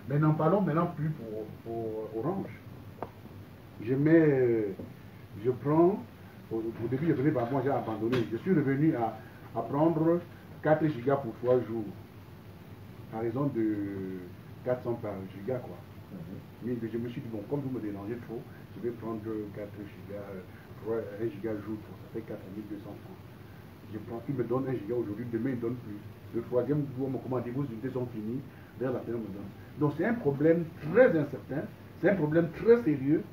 Mais n'en parlons maintenant plus pour Orange. Je prends, au début je venais par moi, j'ai abandonné. Je suis revenu à prendre 4 gigas pour 3 jours, à raison de 400 par giga quoi. Mais je me suis dit, bon, comme vous me dérangez trop, je vais prendre 4 gigas, 1 giga jour, ça fait 4200 francs. Je prends, il me donne 1 giga aujourd'hui, demain il ne donne plus. Le troisième jour, on me commande, vos unités sont finies, vers la fin on me donne. Donc c'est un problème très incertain, c'est un problème très sérieux,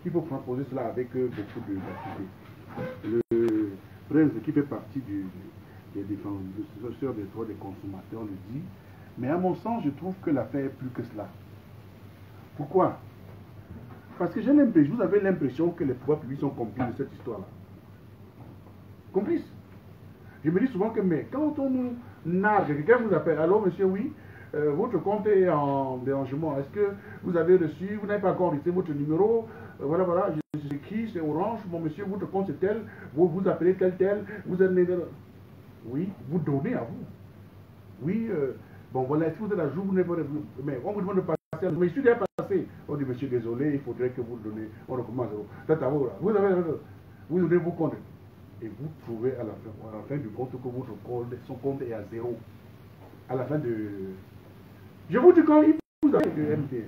qu'il faut poser cela avec beaucoup d'activité. Le Prince, qui fait partie des défenseurs des droits des consommateurs, le dit, mais à mon sens, je trouve que l'affaire est plus que cela. Pourquoi? Parce que vous avez l'impression que les pouvoirs publics sont complices de cette histoire-là. Complices. Je me dis souvent que, mais quand on nous nargue, quelqu'un vous appelle, alors monsieur, oui, votre compte est en dérangement. Est-ce que vous avez reçu, vous n'avez pas encore reçu votre numéro, voilà, voilà, j'écris, c'est Orange, mon monsieur, votre compte c'est tel, vous appelez tel, vous êtes... Oui, vous donnez à vous. Oui, bon voilà, est-ce que vous êtes à jour, vous n'avez pas... Mais on vous demande de passer, mais je suis déjà passé. On dit, monsieur, désolé, il faudrait que vous le donnez, on recommence. Vous donnez vos comptes. Et vous trouvez à la fin du compte que son compte est à 0. À la fin de... Je vous dis quand vous avez de MTN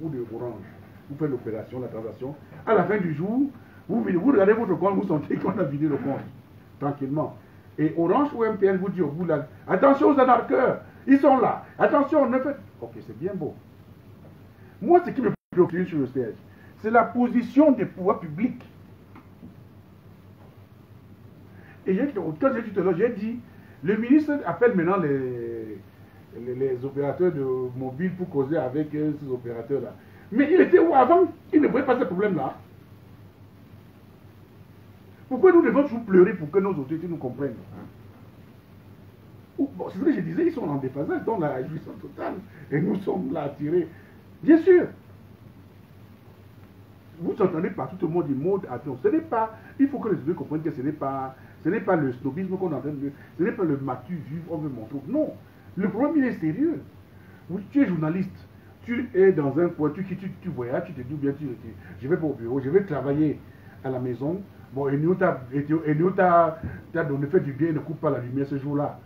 ou de Orange, vous faites l'opération, la transaction, à la fin du jour, vous regardez votre compte, vous sentez qu'on a vidé le compte, tranquillement. Et Orange ou MTN vous dit au bout là, attention aux anarcheurs, ils sont là, attention, ne faites... Ok, c'est bien beau. Moi, ce qui me préoccupe sur le siège, c'est la position des pouvoirs publics. Et quand j'ai dit tout à l'heure, j'ai dit, le ministre appelle maintenant les opérateurs de mobile pour causer avec ces opérateurs-là. Mais il était où avant? Il ne voyait pas ce problème-là. Pourquoi nous devons toujours pleurer pour que nos autorités nous comprennent? Bon, c'est ce que je disais, ils sont en déphasage, dans la jouissance totale. Et nous sommes là attirés. Bien sûr. Vous entendez partout, tout le monde dit mode, attention. Ce n'est pas, il faut que les autorités comprennent que ce n'est pas le snobisme qu'on est en train de... Ce n'est pas le matu vu, on veut montrer. Non. Le problème, il est sérieux. Tu es journaliste. Tu es dans un coin, tu voyages, tu te dis bien, je vais pas au bureau, je vais travailler à la maison. Bon, Enio t'a donné fait du bien, ne coupe pas la lumière ce jour-là.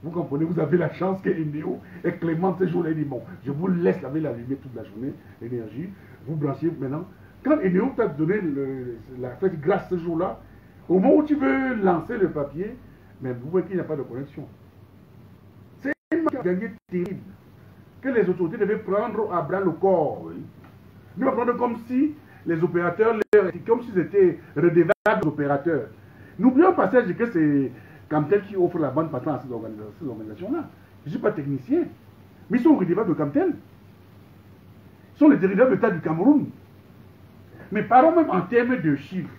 Vous comprenez, vous avez la chance que Enio est clément ce jour-là. Il dit, bon, je vous laisse laver la lumière toute la journée, l'énergie. Vous branchez maintenant. Quand Enio t'a donné la fête grâce ce jour-là, au moment où tu veux lancer le papier, mais vous voyez qu'il n'y a pas de connexion. C'est une gagné terrible que les autorités devaient prendre à bras le corps. Oui. Ne pas prendre comme si les opérateurs, comme s'ils étaient redevables aux opérateurs. N'oublions pas que c'est Camtel qui offre la bande passante à ces organisations-là. Je ne suis pas technicien, mais ils sont redevables de Camtel. Ils sont les dirigeants de l'État du Cameroun. Mais parlons même en termes de chiffres.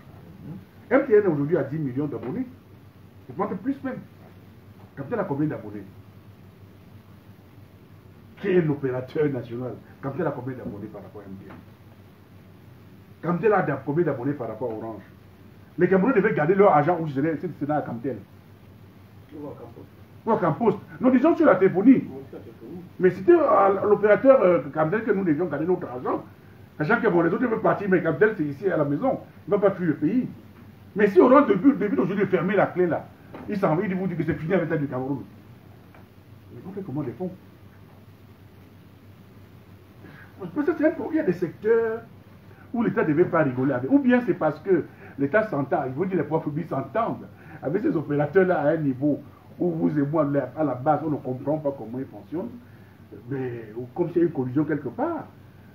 MTN est aujourd'hui à 10 millions d'abonnés. Je pense que plus même. Camtel a combien d'abonnés? Qui est l'opérateur national? Camtel a combien d'abonnés par rapport à MTN? Camtel a combien d'abonnés par rapport à Orange? Les Camerounais devaient garder leur argent où c'est à Camtel. Ou à Campost. Nous disons sur la téléphonie. Mais c'était à l'opérateur Camtel que nous devions garder notre argent. Sachant que bon, les autres veulent partir, mais Camtel c'est ici à la maison. Il ne va pas fuir le pays. Mais si Orange depuis aujourd'hui de fermer la clé là, il s'en va, il vous dit que c'est fini avec l'État du Cameroun. Mais on fait comment des fonds? Peut-être qu'il y a des secteurs où l'État ne devait pas rigoler avec. Ou bien c'est parce que l'État s'entend, il faut dire les pouvoirs publics s'entendent avec ces opérateurs-là à un niveau où vous et moi, à la base, on ne comprend pas comment ils fonctionnent. Mais comme s'il y a une collision quelque part.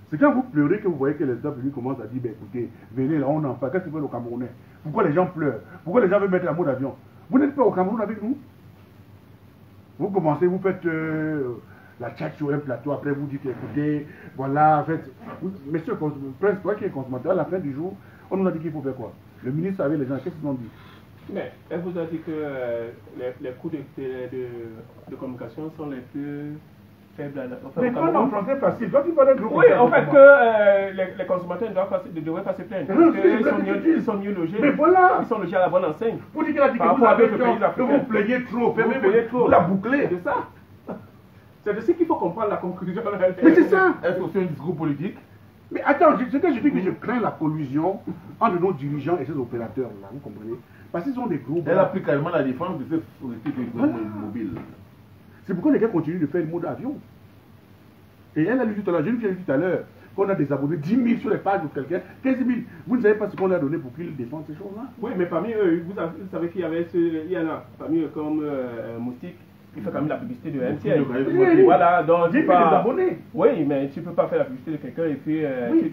C'est quand vous pleurez que vous voyez que les États publics commencent à dire, ben, écoutez, venez là, on en parle. Qu'est-ce que vous faites au Camerounais? Pourquoi les gens pleurent? Pourquoi les gens veulent mettre la mode d'avion? Vous n'êtes pas au Cameroun avec nous? Vous commencez, vous faites la chat sur un plateau, après vous dites, écoutez, voilà, en fait, monsieur, Prince, toi qui es consommateur, à la fin du jour, on nous a dit qu'il faut faire quoi? Le ministre avec les gens, qu'est-ce qu'ils ont dit? Mais elle vous a dit que les coûts de communication sont les plus faibles. Mais pas en français facile, toi tu parles de gros. Oui, en fait que les consommateurs ne devraient pas se plaindre. Ils sont mieux logés. Mais voilà. Ils sont logés à la bonne enseigne. Vous dites qu'il a dit que vous avez que vous plaignez trop, vous la bouclez. C'est ça. C'est de ce qu'il faut comprendre la conclusion. Mais c'est ça. Est-ce que c'est un discours politique? Mais attends, ce que je dis que je crains la collusion entre nos dirigeants et ces opérateurs-là, vous comprenez? Parce qu'ils sont des groupes. Elle applique carrément la défense de ces politiques mobiles. C'est pourquoi les gars continuent de faire le mode avion. Et elle a lu tout à l'heure, je lui ai dit tout à l'heure, qu'on a des abonnés, 10 000 sur les pages de quelqu'un, 15 000. Vous ne savez pas ce qu'on leur a donné pour qu'ils défendent ces choses-là. Oui, mais parmi eux, vous savez qu'il y avait il y en a, parmi eux comme Moustique, il fait quand même la publicité de MTN. Oui. Voilà, donc J'ai tu des abonnés. Oui, mais tu ne peux pas faire la publicité de quelqu'un et puis. Oui,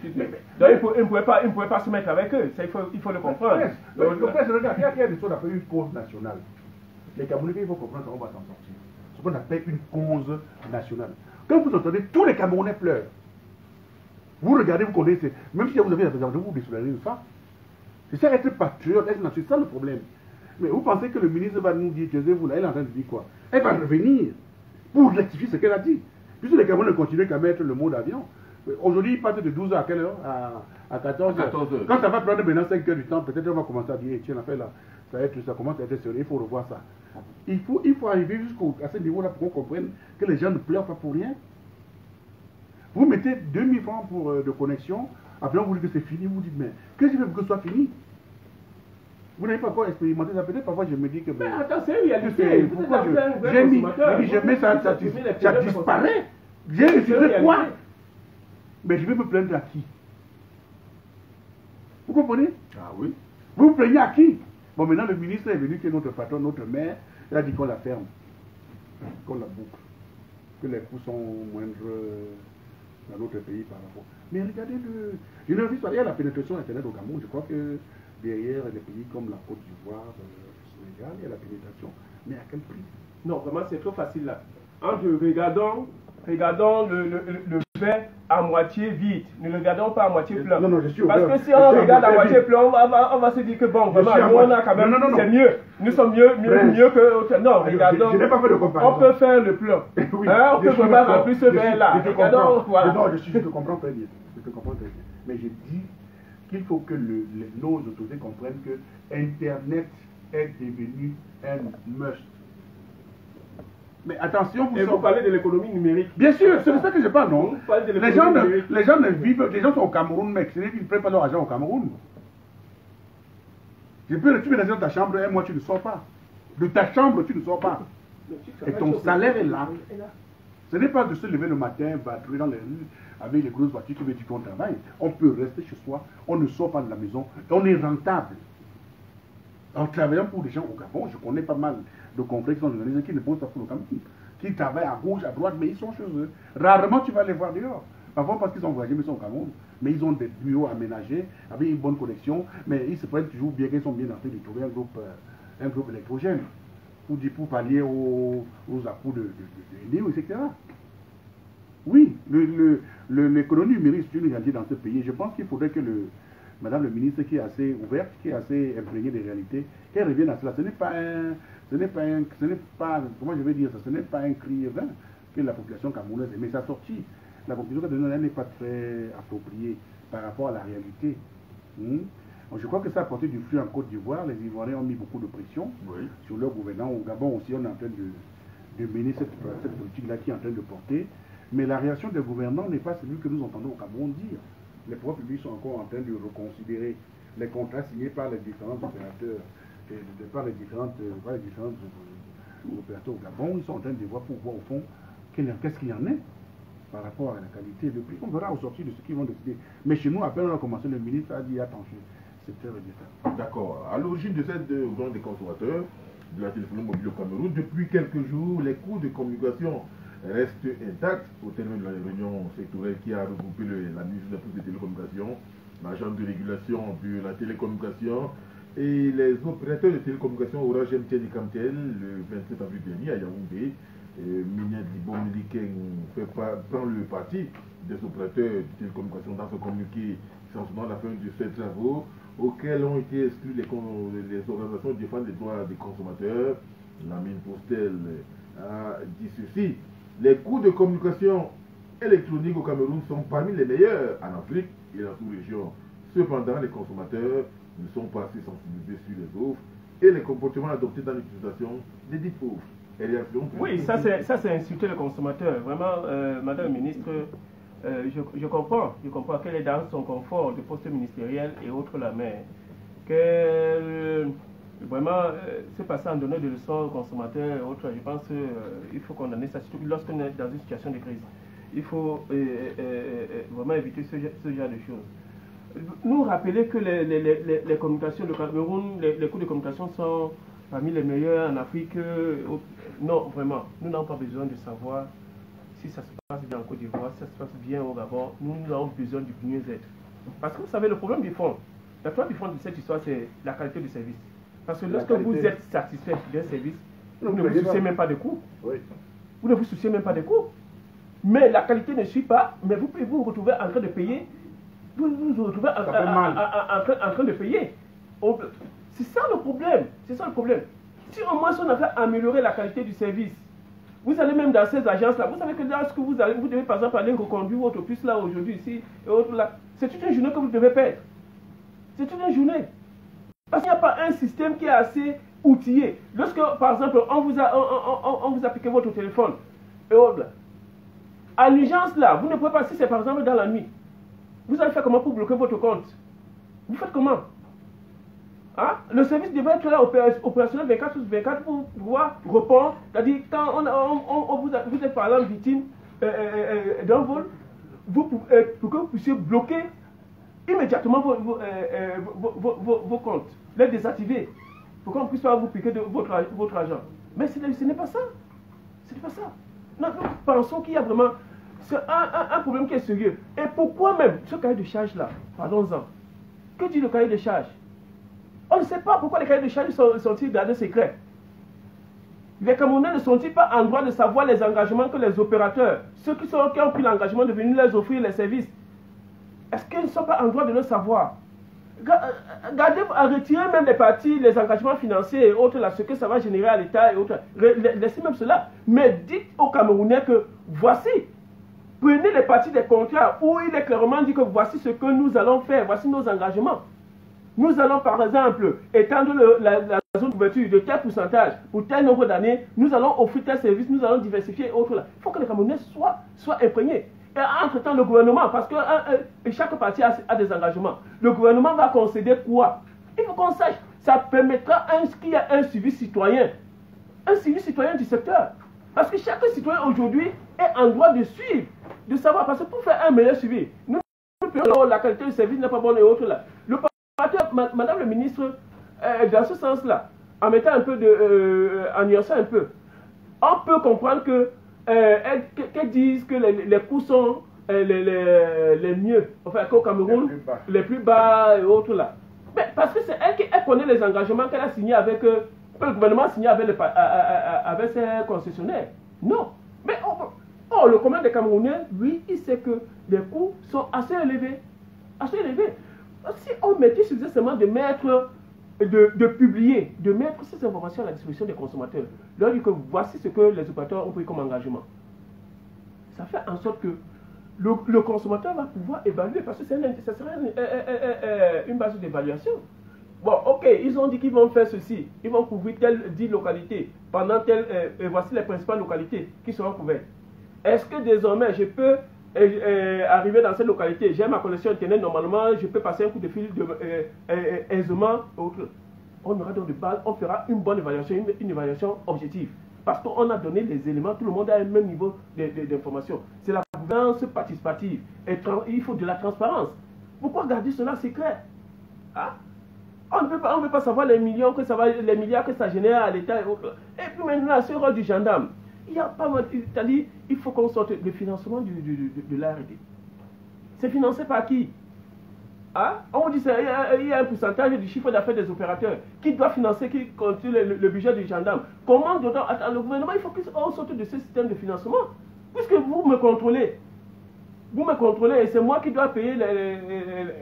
donc il ne pouvait pas se mettre avec eux, ça, il faut le comprendre. Le presse, regarde, il y a des choses appelées une cause nationale. Les Camerounais, il faut comprendre comment on va s'en sortir. Ce qu'on appelle une cause nationale. Quand vous entendez, tous les Camerounais pleurent. Vous regardez, vous connaissez, même si vous avez la présidence, vous désolez de ça. C'est ça être patriote, être national, c'est ça le problème. Mais vous pensez que le ministre va nous dire, taisez-vous là, elle est en train de dire quoi? Elle va revenir pour rectifier ce qu'elle a dit. Puisque les Camerounais continuent qu'à mettre le mot d'avion. Aujourd'hui, ils partent de 12h à quelle heure? À 14h. Quand ça va prendre maintenant 5 heures du temps, peut-être on va commencer à dire, tiens, l'affaire là, ça commence à être sérieux, il faut revoir ça. Il faut arriver jusqu'à ce niveau-là pour qu'on comprenne que les gens ne pleurent pas pour rien. Vous mettez 2000 francs pour, de connexion, après on vous dit que c'est fini, vous dites, mais qu'est-ce que je veux que ce soit fini? Vous n'avez pas encore expérimenté ça, peut-être parfois je me dis que... Mais attends, c'est une réalité. Pourquoi j'ai mis, je mets ça, ça disparaît. J'ai reçu quoi? Mais je vais me plaindre à qui? Vous comprenez? Ah oui. Vous vous plaignez à qui? Bon, maintenant le ministre est venu, que notre patron, notre maire, il a dit qu'on la ferme, qu'on la boucle, que les coûts sont moindres dans notre pays par rapport. Mais regardez, je n'ai vu pas, il y a la pénétration Internet au Cameroun, je crois que derrière des pays comme la Côte d'Ivoire, le Sénégal, il y a la pénétration, mais à quel prix? Non, vraiment c'est trop facile là. Regardons le verre à moitié vide. Ne le regardons pas à moitié plein. Non, je suis Parce que si on regarde à moitié plein, on va se dire que bon, vraiment, nous on a quand même, c'est mieux. Nous sommes mieux que... Non, regardons. Je n'ai pas fait de comparaison. On peut faire le plein. Oui, on peut vraiment remplir ce verre-là. Regardons, voilà. Non, je te comprends très bien. Je te comprends très bien. Mais je dis qu'il faut que nos autorités comprennent que Internet est devenu un must. Mais attention, vous parlez de l'économie numérique. Bien sûr, c'est de ça que je parle, non? Les gens ne vivent, les gens sont au Cameroun, mec. C'est-à-dire qu'ils ne prennent pas leur argent au Cameroun. Tu peux rester dans ta chambre, un mois, tu ne sors pas. De ta chambre, tu ne sors pas. Et ton salaire est là. Ce n'est pas de se lever le matin, battre dans les rues avec les grosses voitures qui veulent dire qu'on travaille. On peut rester chez soi, on ne sort pas de la maison, et on est rentable. En travaillant pour des gens au Gabon, je connais pas mal de confrères qui sont organisés, qui ne posent pas pour le Cameroun, qui travaillent à gauche, à droite, mais ils sont chez eux. Rarement tu vas les voir dehors. Parfois parce qu'ils sont voyagés, mais ils sont au Cameroun. Mais ils ont des bureaux aménagés, avec une bonne connexion, mais ils se prennent toujours bien qu'ils sont bien en train de trouver un groupe électrogène pour pallier aux à-coups de néo, etc. Oui, l'économie numérique, c'est une réalité dans ce pays. Je pense qu'il faudrait que Madame le ministre, qui est assez ouverte, qui est assez imprégnée des réalités, qu'elle revienne à cela. Ce n'est pas comment je vais dire ça, ce n'est pas un cri vain que la population camerounaise mais sa sortie. La conclusion qu'elle donne, elle n'est pas très appropriée par rapport à la réalité. Je crois que ça a porté du fruit en Côte d'Ivoire. Les Ivoiriens ont mis beaucoup de pression sur leur gouvernement. Au Gabon aussi, on est en train de mener cette politique-là qui est en train de porter. Mais la réaction des gouvernants n'est pas celui que nous entendons au Cameroun dire. Les pouvoirs publics sont encore en train de reconsidérer les contrats signés par les différents opérateurs, par les différents opérateurs au Gabon. Ils sont en train de voir pour voir au fond qu'est-ce qu'il y en est par rapport à la qualité de prix. On verra au sortir de ce qu'ils vont décider. Mais chez nous, à peine on a commencé, le ministre a dit attention, c'est très régulier. D'accord. À l'origine de cette demande des consommateurs de la téléphonie mobile au Cameroun, depuis quelques jours, les coûts de communication restent intacts au terme de la réunion sectorielle qui a regroupé la ministre des télécommunications, l'agence de régulation de la télécommunication et les opérateurs de télécommunications Orange, MTN et Camtel le 27 avril dernier à Yaoundé. Minet prend le parti des opérateurs de télécommunications dans ce communiqué sanctionnant la fin de ces travaux auxquels ont été exclus les organisations de défense des droits des consommateurs. La mine Postel a dit ceci: les coûts de communication électronique au Cameroun sont parmi les meilleurs en Afrique et dans toute région. Cependant, les consommateurs ne sont pas assez sensibilisés sur les offres et les comportements adoptés dans l'utilisation des dites offres. elle est influente. Oui, ça c'est insulter le consommateur. Vraiment, Madame la Ministre, je comprends qu'elle est dans son confort de poste ministériel et autres là, mais que vraiment, c'est pas ça en donnant des leçons aux consommateurs et autres. Je pense qu'il faut condamner ça, surtout lorsqu'on est dans une situation de crise. Il faut vraiment éviter ce genre de choses. Nous rappeler que les communications de Cameroun, les coûts de communication sont parmi les meilleurs en Afrique. Non, vraiment, nous n'avons pas besoin de savoir si ça se passe bien en Côte d'Ivoire, si ça se passe bien au Gabon. Nous avons besoin du mieux-être. Parce que vous savez, le problème du fond, la toile du fond de cette histoire, c'est la qualité du service. Parce que lorsque vous êtes satisfait d'un service, vous ne vous souciez même pas des coûts. Oui. Vous ne vous souciez même pas des coûts. Mais la qualité ne suit pas, mais vous pouvez vous retrouver en train de payer. Vous vous retrouvez en train de payer. C'est ça le problème. C'est ça le problème. Si au moins on avait amélioré la qualité du service, vous allez même dans ces agences-là, vous savez que lorsque vous devez par exemple aller reconduire votre puce là aujourd'hui, ici et autres là, c'est toute une journée que vous devez perdre. C'est toute une journée. Parce qu'il n'y a pas un système qui est assez outillé. Lorsque, par exemple, on vous a piqué votre téléphone, et autres là, à l'urgence là, vous ne pouvez pas, si c'est par exemple dans la nuit, vous allez faire comment pour bloquer votre compte? Vous faites comment? Hein? Le service devrait être là opérationnel 24/24 pour pouvoir répondre. C'est-à-dire, quand vous êtes par exemple victime d'un vol, pour que vous puissiez bloquer immédiatement vos comptes, les désactiver, pour qu'on ne puisse pas vous piquer de votre argent. Mais ce n'est pas ça. Ce n'est pas ça. Nous pensons qu'il y a vraiment un problème qui est sérieux. Et pourquoi même ce cahier de charge-là? Parlons-en. Que dit le cahier de charge? On ne sait pas pourquoi les cahiers de charge sont-ils gardés secrets. Les Camerounais ne sont-ils pas en droit de savoir les engagements que les opérateurs, ceux qui ont pris l'engagement de venir les offrir les services, est-ce qu'ils ne sont pas en droit de le savoir? Gardez à retirer même les parties, les engagements financiers et autres, là, ce que ça va générer à l'État et autres. Laissez même cela. Mais dites aux Camerounais que voici, prenez les parties des contrats où il est clairement dit que voici ce que nous allons faire, voici nos engagements. Nous allons par exemple étendre la zone de couverture de tel pourcentage pour tel nombre d'années, nous allons offrir tel service, nous allons diversifier et autres là. Il faut que les Camerounais soient imprégnés. Et entre-temps, le gouvernement, parce que chaque parti a des engagements, le gouvernement va concéder quoi? Il faut qu'on sache, ça permettra qu'il y ait un suivi citoyen du secteur. Parce que chaque citoyen aujourd'hui est en droit de suivre, de savoir, parce que pour faire un meilleur suivi, nous la qualité du service n'est pas bonne et autres là. Madame le ministre, dans ce sens-là, en mettant un peu en nuançant un peu, on peut comprendre qu'elles disent que les coûts sont les mieux, enfin qu'au Cameroun, les plus bas et autres là. Mais parce que c'est elle qui connaît les engagements qu'elle a signés avec, le gouvernement a signé avec ses concessionnaires. Non. Mais le commun des Camerounais, lui, il sait que les coûts sont assez élevés. Assez élevés. Si on mettait suffisamment de mettre, de publier, de mettre ces informations à la disposition des consommateurs, leur dire que voici ce que les opérateurs ont pris comme engagement, ça fait en sorte que le consommateur va pouvoir évaluer, parce que ça sera une base d'évaluation. Bon, ok, ils ont dit qu'ils vont faire ceci, ils vont couvrir telle 10 localités, pendant telle, voici les principales localités qui seront couvertes. Est-ce que désormais je peux arriver dans cette localité, j'ai ma connexion internet, normalement je peux passer un coup de fil aisément, on aura donc de base, on fera une bonne évaluation, une évaluation objective. Parce qu'on a donné les éléments, tout le monde a un même niveau d'information. C'est la gouvernance participative. Et il faut de la transparence. Pourquoi garder cela secret? Hein? On ne peut pas savoir les milliards que ça génère à l'État et autres. Et puis maintenant, ce rôle du gendarme. Il y a pas mal, c'est-à-dire, il faut qu'on sorte le financement de l'ARD. C'est financé par qui? Hein? On vous dit qu'il y a un pourcentage du chiffre d'affaires des opérateurs qui doit financer, qui continue le budget du gendarme. Comment dedans, le gouvernement, il faut qu'on sorte de ce système de financement. Puisque vous me contrôlez et c'est moi qui dois payer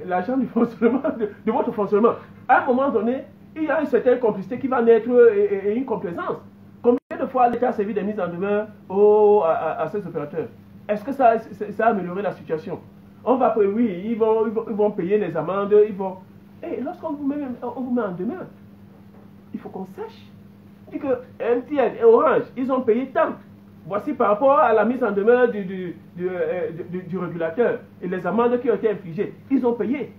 l'argent du fonctionnement, de votre fonctionnement. À un moment donné, il y a une certaine complicité qui va naître et une complaisance. Combien de fois l'État a servi des mises en demeure à ces opérateurs? Est-ce que ça a amélioré la situation? On va payer, oui, ils vont payer les amendes, ils vont... Et lorsqu'on vous met en demeure, il faut qu'on sache dit que MTN et Orange, ils ont payé tant. Voici par rapport à la mise en demeure du régulateur et les amendes qui ont été infligées. Ils ont payé.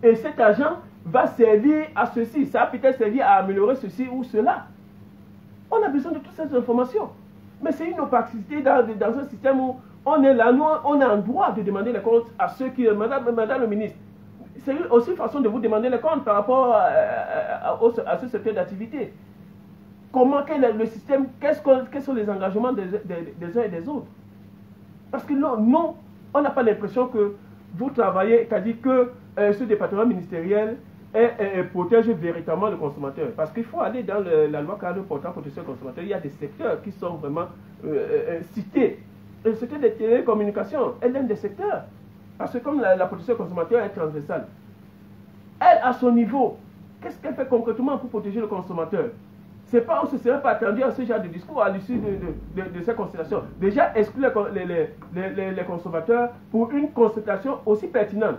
Et cet argent va servir à ceci. Ça va peut-être servir à améliorer ceci ou cela. On a besoin de toutes ces informations. Mais c'est une opacité dans un système où on est là, nous, on est en droit de demander les comptes à ceux qui... Madame le ministre, c'est aussi une façon de vous demander les comptes par rapport à ce secteur d'activité. Quel est le système, quels sont les engagements des uns et des autres? Parce que non, on n'a pas l'impression que vous travaillez, c'est-à-dire que ce département ministériel protège véritablement le consommateur. Parce qu'il faut aller dans la loi cadre portant protection du consommateur. Il y a des secteurs qui sont vraiment cités. Le secteur des télécommunications est l'un des secteurs. Parce que comme la protection du consommateur est transversale, elle, à son niveau, qu'est-ce qu'elle fait concrètement pour protéger le consommateur? On ne se serait pas attendu à ce genre de discours à l'issue de ces consultations. Déjà, exclure les consommateurs pour une consultation aussi pertinente.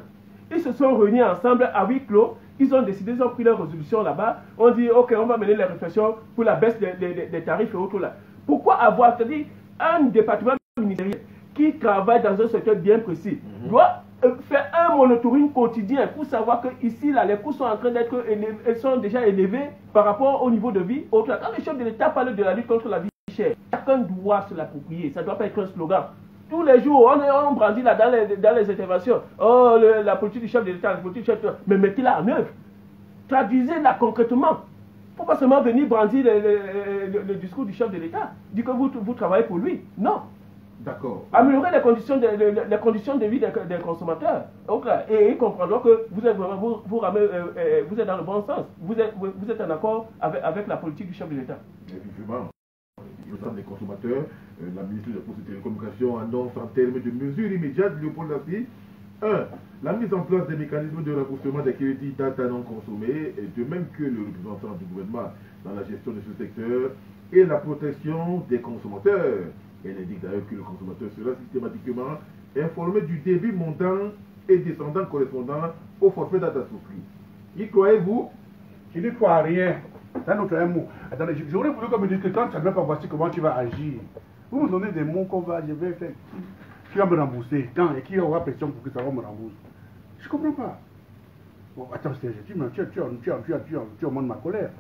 Ils se sont réunis ensemble à huis clos. Ils ont décidé, ils ont pris leur résolution là-bas. On dit, ok, on va mener les réflexions pour la baisse des tarifs et autres là. Pourquoi avoir, c'est-à-dire, un département ministériel qui travaille dans un secteur bien précis doit faire un monitoring quotidien pour savoir que ici, là, les coûts sont en train d'être élevés, sont déjà élevés par rapport au niveau de vie. Autre. Quand le chef de l'État parle de la lutte contre la vie chère, chacun doit se l'approprier. Ça ne doit pas être un slogan. Tous les jours, on brandit là dans les interventions. Oh, la politique du chef de l'État, la politique du chef de l'État. Mais mettez-la en œuvre. Traduisez-la concrètement. Il ne faut pas seulement venir brandir le discours du chef de l'État. Dire que vous travaillez pour lui. Non. D'accord. Améliorer les conditions de vie des consommateurs. Et ils comprendront que vous êtes vraiment, vous êtes dans le bon sens. Vous êtes en accord avec la politique du chef de l'État. Effectivement. L'ensemble des consommateurs, la ministre de la Poste et des Télécommunications annonce en termes de mesures immédiates, Léopold Lassie. 1. La mise en place des mécanismes de remboursement des crédits data non consommés, de même que le représentant du gouvernement dans la gestion de ce secteur, et la protection des consommateurs. Elle indique d'ailleurs que le consommateur sera systématiquement informé du débit montant et descendant correspondant au forfait data souscrit. Y croyez-vous? Je ne crois à rien. C'est un autre mot. Attendez, j'aurais voulu qu'on me dise que quand tu n'as même pas voici comment tu vas agir. Vous me donnez des mots je vais faire. Tu vas me rembourser. Quand et qui aura pression pour que ça va me rembourser? Je ne comprends pas. Bon, attends, tu augmentes ma colère.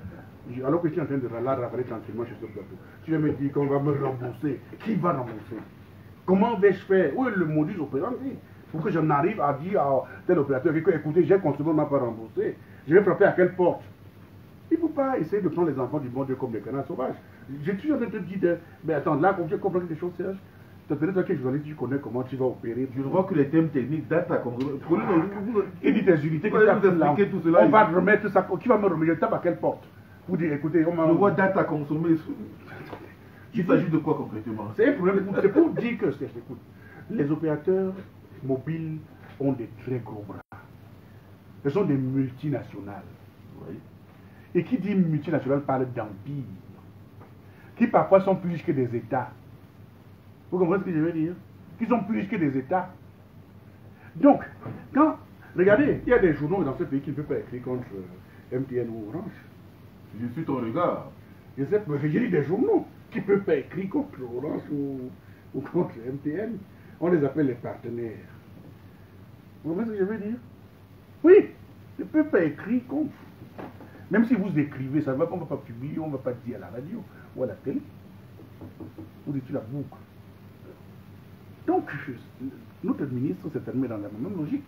Alors que je suis en train de ravaler tranquillement sur ce plateau. Tu vas me dire qu'on va me rembourser. Qui va rembourser? Comment vais-je faire? Où est le modus operandi? Pour que j'en arrive à dire à tel opérateur que, écoutez, j'ai consommé, on ne m'a pas remboursé. Je vais frapper à quelle porte? Il ne faut pas essayer de prendre les enfants du bon Dieu comme des canards sauvages. J'ai toujours envie de te dire, mais attends, là, quand tu comprends des choses, Serge, tu as peut-être que journaliste, tu connais comment tu vas opérer. Je ne vois que les thèmes techniques, data, et dit des unités que tu as expliqué tout cela. On va remettre ça, qui va me remettre? Je tape à quelle porte? Pour dire, écoutez, on m'a... Je vois data consommée. Il s'agit de quoi concrètement? C'est un problème, c'est pour dire que, écoute, les opérateurs mobiles ont des très gros bras. Ce sont des multinationales. Oui. Et qui dit multinationale parle d'empire, qui parfois sont plus riches que des États. Vous comprenez ce que je veux dire? Qui sont plus riches que des États. Donc, regardez, il y a des journaux dans ce pays qui ne peuvent pas écrire contre MTN ou Orange. Je suis ton regard. Je sais pas, j'ai dit des journaux qui ne peuvent pas écrire contre Orange ou contre MTN. On les appelle les partenaires. Vous comprenez ce que je veux dire? Oui, ils ne peuvent pas écrire contre. Même si vous écrivez, ça ne va pas, on ne va pas publier, on ne va pas dire à la radio ou à la télé. Vous dites la boucle. Donc, notre ministre s'est terminé dans la même logique.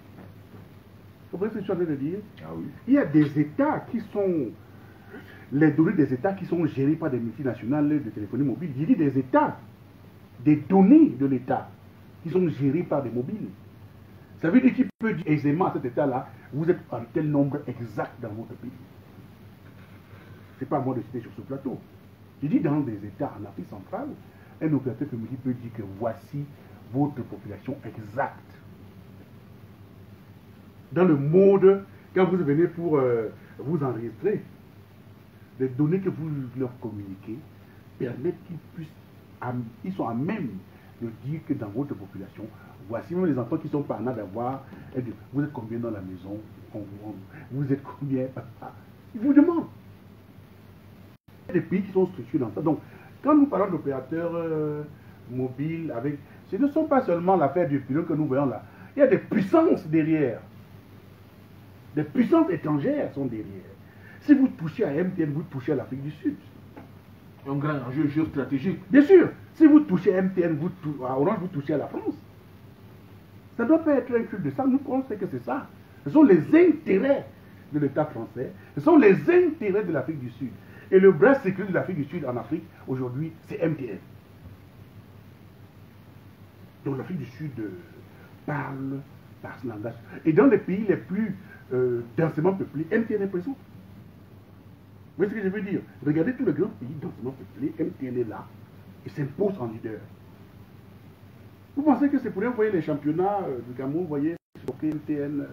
Vous comprenez ce que je suis en train de dire? Ah oui. Il y a des États qui sont... Les données des États qui sont gérées par des multinationales de téléphonie mobile. Il y a des États, des données de l'État qui sont gérées par des mobiles. Ça veut dire qu'il peut dire aisément à cet État-là, vous êtes un tel nombre exact dans votre pays. Ce n'est pas à moi de citer sur ce plateau. Je dis dans des États en Afrique centrale, un opérateur public peut dire que voici votre population exacte. Dans le monde, quand vous venez pour vous enregistrer, les données que vous leur communiquez permettent qu'ils puissent, ils sont à même de dire que dans votre population, voici même les enfants qui sont par là d'avoir, vous êtes combien dans la maison, vous êtes combien, ils vous demandent. des pays qui sont structurés dans ça. Donc, quand nous parlons d'opérateurs mobiles, ce ne sont pas seulement l'affaire du pilote que nous voyons là. Il y a des puissances derrière. Des puissances étrangères sont derrière. Si vous touchez à MTN, vous touchez à l'Afrique du Sud. Un grand enjeu géostratégique. Bien sûr, si vous touchez à MTN, à Orange, vous touchez à la France. Ça ne doit pas être un truc de ça. Nous pensons que c'est ça. Ce sont les intérêts de l'État français. Ce sont les intérêts de l'Afrique du Sud. Et le bras sécuritaire de l'Afrique du Sud en Afrique, aujourd'hui, c'est MTN. Donc l'Afrique du Sud parle par ce langage. Et dans les pays les plus densément peuplés, MTN est présent. Vous voyez ce que je veux dire? Regardez tous les grands pays densément peuplés, MTN est là et s'impose en leader. Vous pensez que c'est pour rien, vous voyez les championnats du Cameroun, vous voyez, MTN,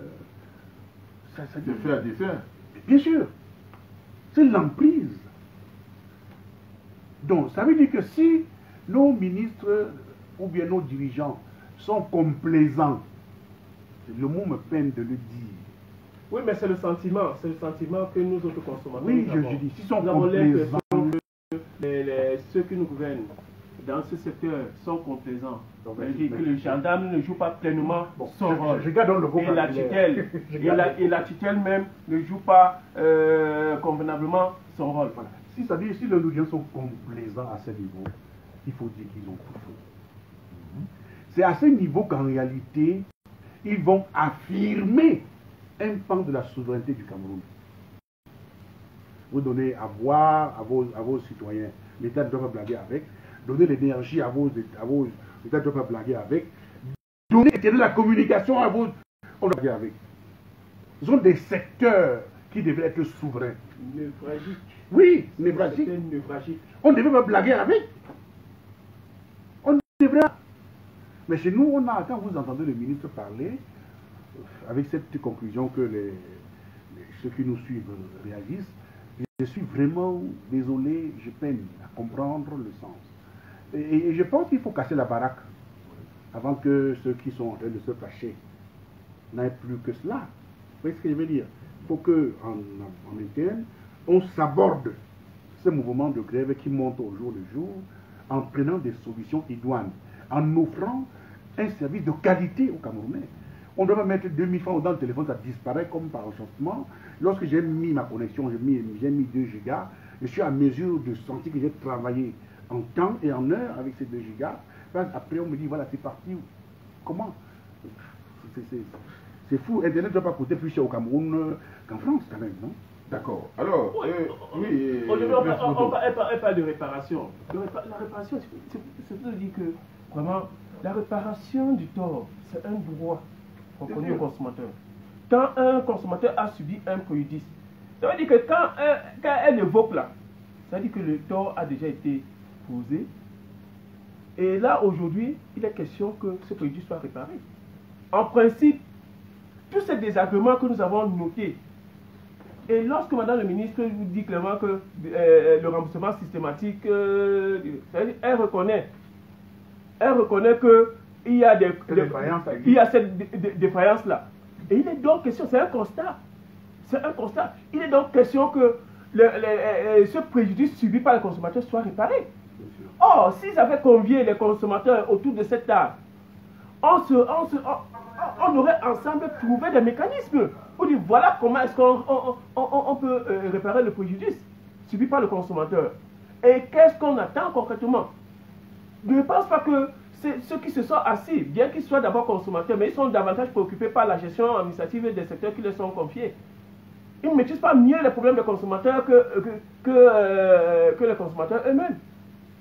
ça fait à dessein. Bien sûr, c'est l'emprise. Donc, ça veut dire que si nos ministres ou bien nos dirigeants sont complaisants, le mot me peine de le dire. Oui, mais c'est le sentiment que nous autres consommateurs. Oui, je dis, s'ils sont complaisants. Ceux qui nous gouvernent dans ce secteur sont complaisants. C'est-à-dire que le gendarme ne joue pas pleinement son rôle. Je garde le et la tutelle, et la tutelle même ne joue pas convenablement son rôle. Voilà. Si ça veut dire, si les dirigeants sont complaisants à ce niveau, il faut dire qu'ils ont tout fait. C'est à ce niveau qu'en réalité, ils vont affirmer un pan de la souveraineté du Cameroun. Vous donnez à boire à vos citoyens, l'État ne doit pas blaguer avec. Donnez l'énergie à vos l'État ne doit pas blaguer avec. Donnez de la communication à vos, on doit blaguer avec. Ce sont des secteurs qui devraient être souverains. Névralgiques. Oui, névralgiques. On ne devrait pas blaguer avec. On devrait. Mais chez nous, quand vous entendez le ministre parler, avec cette conclusion que ceux qui nous suivent réalisent, je suis vraiment désolé, je peine à comprendre le sens. Et je pense qu'il faut casser la baraque avant que ceux qui sont en train de se fâcher n'aient plus que cela. Vous voyez ce que je veux dire? Il faut qu'en interne, on s'aborde ce mouvement de grève qui monte au jour le jour en prenant des solutions idoines, en offrant un service de qualité aux Camerounais. On ne doit pas mettre 2000 francs dans le téléphone, ça disparaît comme par enchantement. Lorsque j'ai mis ma connexion, j'ai mis 2 gigas, je suis à mesure de sentir que j'ai travaillé en temps et en heure avec ces 2 gigas. Après, on me dit, voilà, c'est parti. Comment? C'est fou. Internet ne doit pas coûter plus cher au Cameroun qu'en France, quand même, non? D'accord. Alors, oui. On parle de réparation. La réparation, c'est pour dire que, vraiment, la réparation du tort, c'est un droit reconnu au consommateur. Quand un consommateur a subi un préjudice, ça veut dire que quand elle évoque là, ça veut dire que le tort a déjà été posé. Et là, aujourd'hui, il est question que ce préjudice soit réparé. En principe, tous ces désagréments que nous avons notés, et lorsque Madame le ministre vous dit clairement que le remboursement systématique, elle reconnaît qu'il y a il y a cette défaillance-là. Et il est donc question, c'est un constat. C'est un constat. Il est donc question que ce préjudice subi par les consommateurs soit réparé. Or, s'ils avaient convié les consommateurs autour de cette table, on aurait ensemble trouvé des mécanismes pour dire voilà comment est-ce qu'on peut réparer le préjudice subi par le consommateur. Et qu'est-ce qu'on attend concrètement? Je ne pense pas que ceux qui se sont assis, bien qu'ils soient d'abord consommateurs, mais ils sont davantage préoccupés par la gestion administrative des secteurs qui leur sont confiés. Ils ne maîtrisent pas mieux les problèmes des consommateurs que les consommateurs eux-mêmes.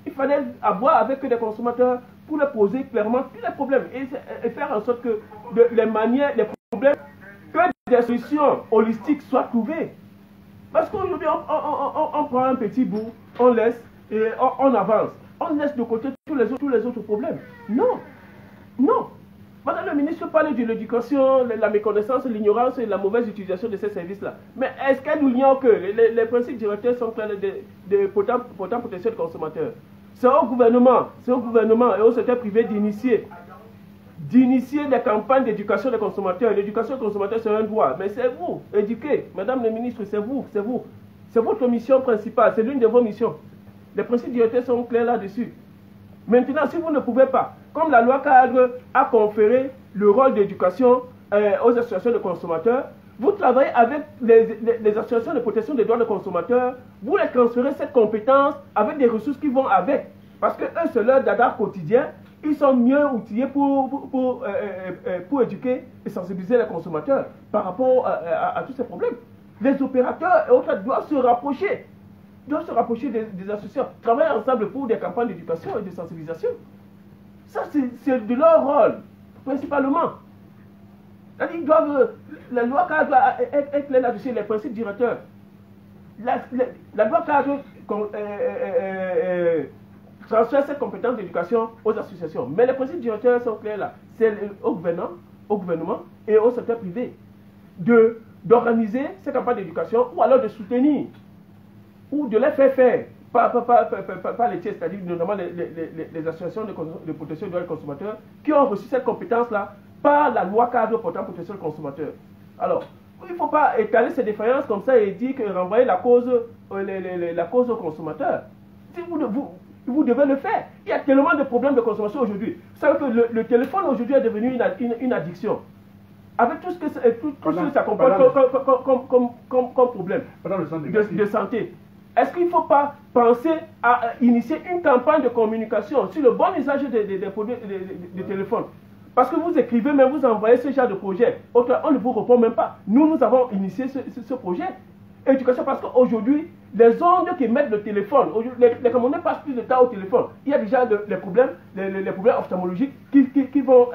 Il fallait avoir avec des consommateurs pour leur poser clairement tous les problèmes et faire en sorte que les manières, les problèmes, que des solutions holistiques soient trouvées. Parce qu'aujourd'hui, on prend un petit bout, on laisse et on avance. On laisse de côté tous les autres problèmes. Non, non. Madame le ministre parle de l'éducation, la méconnaissance, l'ignorance et la mauvaise utilisation de ces services-là. Mais est-ce qu'elle nous ignore que les principes directeurs sont clairs de portant protection des consommateurs? C'est au gouvernement et au secteur privé d'initier des campagnes d'éducation des consommateurs. L'éducation des consommateurs, c'est un droit. Mais c'est vous, éduquez. Madame le ministre, c'est vous. C'est votre mission principale, c'est l'une de vos missions. Les principes directeurs sont clairs là-dessus. Maintenant, si vous ne pouvez pas, comme la loi cadre a conféré le rôle d'éducation aux associations de consommateurs, vous travaillez avec les associations de protection des droits des consommateurs, vous les transférez cette compétence avec des ressources qui vont avec. Parce que eux, c'est leur dada quotidien, ils sont mieux outillés pour éduquer et sensibiliser les consommateurs par rapport à tous ces problèmes. Les opérateurs et autres doivent se rapprocher des associations, travailler ensemble pour des campagnes d'éducation et de sensibilisation. Ça, c'est de leur rôle, principalement. Ils doivent, la loi cadre est claire là-dessus, les principes directeurs. La loi cadre transfère cette compétence d'éducation aux associations. Mais les principes directeurs sont clairs là. C'est au gouvernement et au secteur privé d'organiser ces campagnes d'éducation ou alors de soutenir ou de les faire par les tiers, c'est-à-dire notamment les associations de protection des droits des consommateurs qui ont reçu cette compétence-là par la loi cadre portant protection des consommateurs. Alors, il ne faut pas étaler ces défaillances comme ça et dire que renvoyer la cause aux consommateurs. Si vous devez le faire. Il y a tellement de problèmes de consommation aujourd'hui. Vous savez que le téléphone aujourd'hui est devenu une addiction. Avec tout ce que ça comporte comme problème de santé. Est-ce qu'il ne faut pas penser à initier une campagne de communication sur le bon usage des produits de téléphone? Parce que vous écrivez, mais vous envoyez ce genre de projet. On ne vous répond même pas. Nous avons initié ce projet. Éducation, parce qu'aujourd'hui, les ondes qui mettent le téléphone, les Camerounais passent plus de temps au téléphone. Il y a déjà les problèmes ophtalmologiques qui vont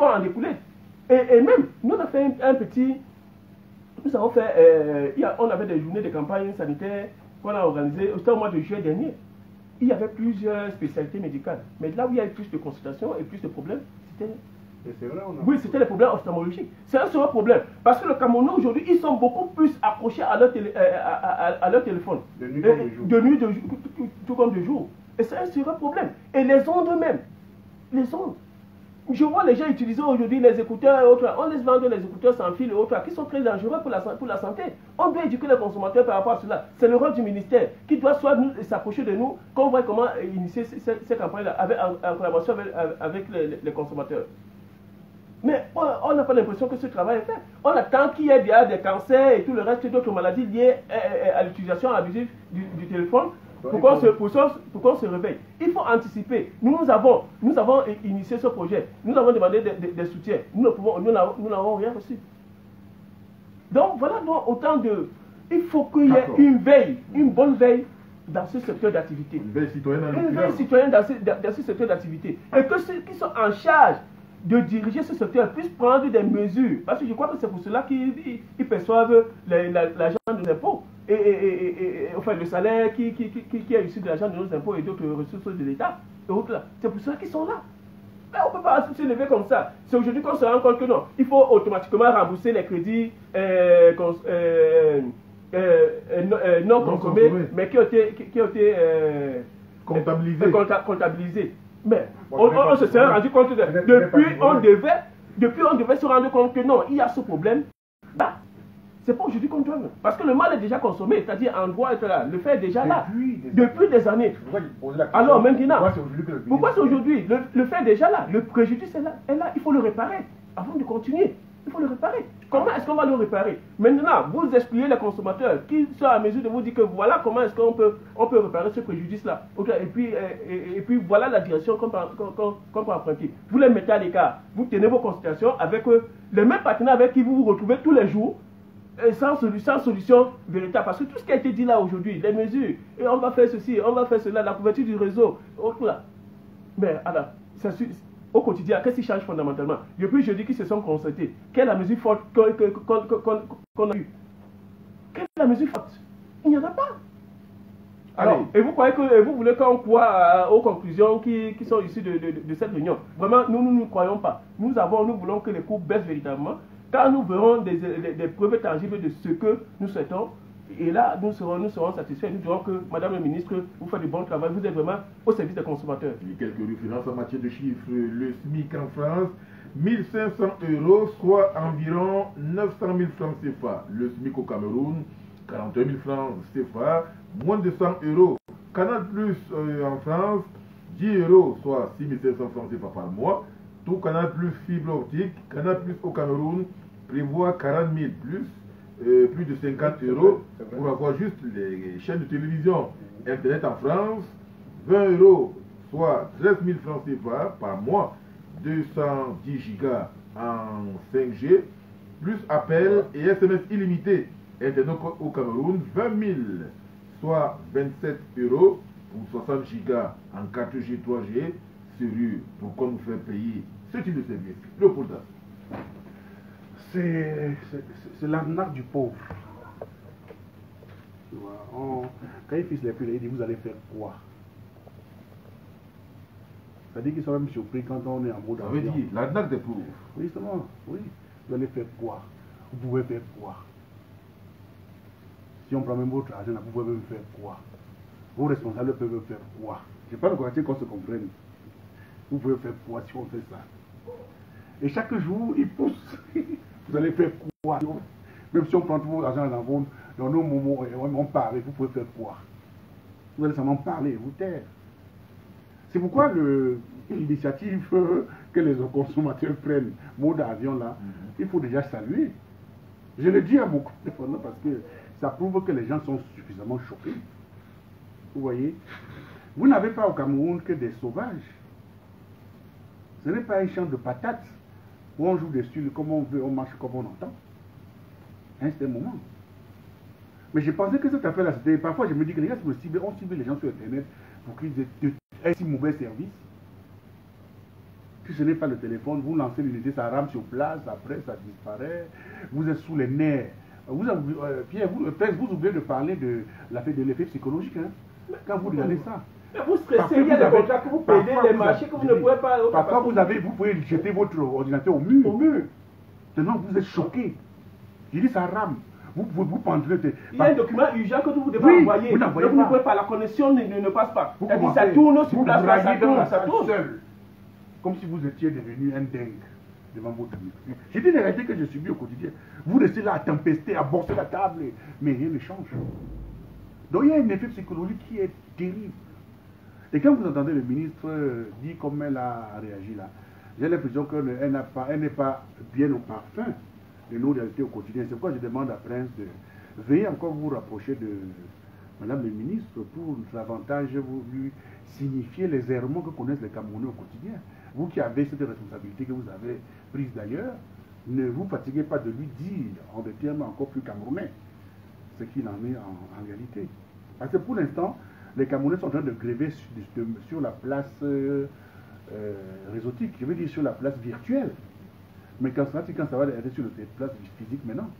en découler. Et même, nous avons fait on avait des journées de campagne sanitaire qu'on a organisées au mois de juillet dernier. Il y avait plusieurs spécialités médicales. Mais là où il y a eu plus de consultations et plus de problèmes, c'était les problèmes ophtalmologiques. C'est un seul problème. Parce que le Camerounais aujourd'hui, ils sont beaucoup plus accrochés à leur téléphone. De nuit, tout comme de jour. Et c'est un seul problème. Et les ondes même. Les ondes. Je vois les gens utiliser aujourd'hui les écouteurs et autres. On laisse vendre les écouteurs sans fil et autres qui sont très dangereux pour la santé. On doit éduquer les consommateurs par rapport à cela. C'est le rôle du ministère qui doit soit s'approcher de nous, qu'on voit comment initier ces campagnes-là en collaboration avec les consommateurs. Mais on n'a pas l'impression que ce travail est fait. On attend qu'il y ait bien des cancers et tout le reste d'autres maladies liées à l'utilisation abusive du téléphone pour qu'on se réveille. Il faut anticiper. Nous avons initié ce projet. Nous avons demandé des soutiens. Nous n'avons rien reçu. Donc voilà autant de... Il faut qu'il y ait une veille, une bonne veille dans ce secteur d'activité. Une veille citoyenne dans ce secteur d'activité. Et que ceux qui sont en charge de diriger ce secteur puissent prendre des mesures. Parce que je crois que c'est pour cela qu'ils perçoivent l'argent de nos impôts. Enfin, le salaire qui est issu de l'argent de nos impôts et d'autres ressources de l'État. C'est pour cela qu'ils sont là. Mais on ne peut pas se lever comme ça. C'est aujourd'hui qu'on se rend compte que non. Il faut automatiquement rembourser les crédits non consommés, mais qui ont été comptabilisés. Mais on se serait rendu compte depuis on devait se rendre compte que non, il y a ce problème. Bah, c'est pas aujourd'hui qu'on doit. Parce que le mal est déjà consommé, c'est-à-dire en droit, etc. Le fait est déjà là. Depuis des années. Alors maintenant, pourquoi c'est aujourd'hui? Le fait est déjà là. Le préjudice est là. Il faut le réparer. Avant de continuer, il faut le réparer. Comment est-ce qu'on va le réparer? Maintenant, vous expliquez les consommateurs qui sont à mesure de vous dire que voilà comment est-ce qu'on peut réparer ce préjudice-là. Et puis voilà la direction qu'on peut emprunter. Vous les mettez à l'écart. Vous tenez vos consultations avec les mêmes partenaires avec qui vous vous retrouvez tous les jours. Sans solution véritable. Parce que tout ce qui a été dit là aujourd'hui, les mesures, et on va faire ceci, on va faire cela, la couverture du réseau, autre là. Mais alors, au quotidien, qu'est-ce qui change fondamentalement? Depuis jeudi qu'ils se sont concertés, quelle est la mesure forte qu'on a eue? Quelle est la mesure forte? Il n'y en a pas. Alors, et vous croyez que vous voulez qu'on croit aux conclusions qui sont issues de cette réunion? Vraiment, nous ne croyons pas. Nous voulons que les coûts baissent véritablement. Quand nous verrons des preuves tangibles de ce que nous souhaitons, et là, nous serons satisfaits. Nous dirons que, Madame la Ministre, vous faites du bon travail, vous êtes vraiment au service des consommateurs. Il y a quelques références en matière de chiffres. Le SMIC en France 1500 euros, soit environ 900 000 francs CFA. Le SMIC au Cameroun, 41 000 francs CFA, moins de 100 euros. Canal Plus en France, 10 euros, soit 6 500 francs CFA par mois. Tout Canal Plus fibre optique, Canal Plus au Cameroun prévoit 40 000 plus de 50 euros pour avoir juste les chaînes de télévision. Internet en France, 20 euros, soit 13 000 francs CFA par mois, 210 gigas en 5G, plus appel et SMS illimité. Internet au Cameroun, 20 000, soit 27 euros pour 60 gigas en 4G, 3G, sérieux, pourquoi nous faire payer ce type de service? Le pourtant. C'est l'arnaque du pauvre. Tu vois, quand ils fixent les prix, ils disent vous allez faire quoi? C'est-à-dire qu'ils sont même surpris quand on est en mode avion. Ça veut dire l'arnaque des pauvres. Oui, justement, oui. Vous allez faire quoi? Vous pouvez faire quoi? Si on prend même votre argent, vous pouvez même faire quoi? Vos responsables peuvent faire quoi? Je parle de qu'on se comprenne. Vous pouvez faire quoi si on fait ça? Et chaque jour, ils poussent. Vous allez faire quoi? Même si on prend tout vos argent dans nos moments, on parle, vous pouvez faire quoi? Vous allez seulement parler, vous taire. C'est pourquoi l'initiative que les consommateurs prennent, mot d'avion là, il faut déjà saluer. Je le dis à beaucoup de fois parce que ça prouve que les gens sont suffisamment choqués. Vous voyez? Vous n'avez pas au Cameroun que des sauvages. Ce n'est pas un champ de patates où on joue dessus comme on veut, on marche comme on entend. À un certain moment. Mais je pensais que cette affaire-là, c'était... Parfois, je me dis que les gens, on cible les gens sur Internet pour qu'ils aient un si mauvais service. Si ce n'est pas le téléphone, vous lancez l'unité, ça rame sur place, après ça disparaît. Vous êtes sous les nerfs. Pierre, vous oubliez de parler de l'effet psychologique. Hein, quand vous regardez ça. Mais vous stressez, il y a des contrats que vous payez, les marchés que vous ne pouvez pas... Parfois, vous pouvez jeter votre ordinateur au mur. Maintenant, vous êtes choqué. Je dis, ça rame. Vous pendrez... Il y a un document urgent que vous devez envoyer. Vous ne pouvez pas, la connexion ne passe pas. Ça tourne sur place, ça tourne. Seul. Comme si vous étiez devenu un dingue devant votre mur. J'ai dit les réalités que je subis au quotidien. Vous restez là à tempester, à bosser la table, mais rien ne change. Donc il y a un effet psychologique qui est terrible. Et quand vous entendez le ministre dire comme elle a réagi là, j'ai l'impression qu'elle n'est pas bien au parfum de nos réalités au quotidien. C'est pourquoi je demande à Prince de veiller encore vous rapprocher de Madame le ministre pour davantage vous lui signifier les errements que connaissent les Camerounais au quotidien. Vous qui avez cette responsabilité que vous avez prise d'ailleurs, ne vous fatiguez pas de lui dire en des termes encore plus camerounais ce qu'il en est en réalité. Parce que pour l'instant, les Camerounais sont en train de gréver sur la place réseautique, je veux dire sur la place virtuelle. Mais quand ça va aller sur la place physique maintenant,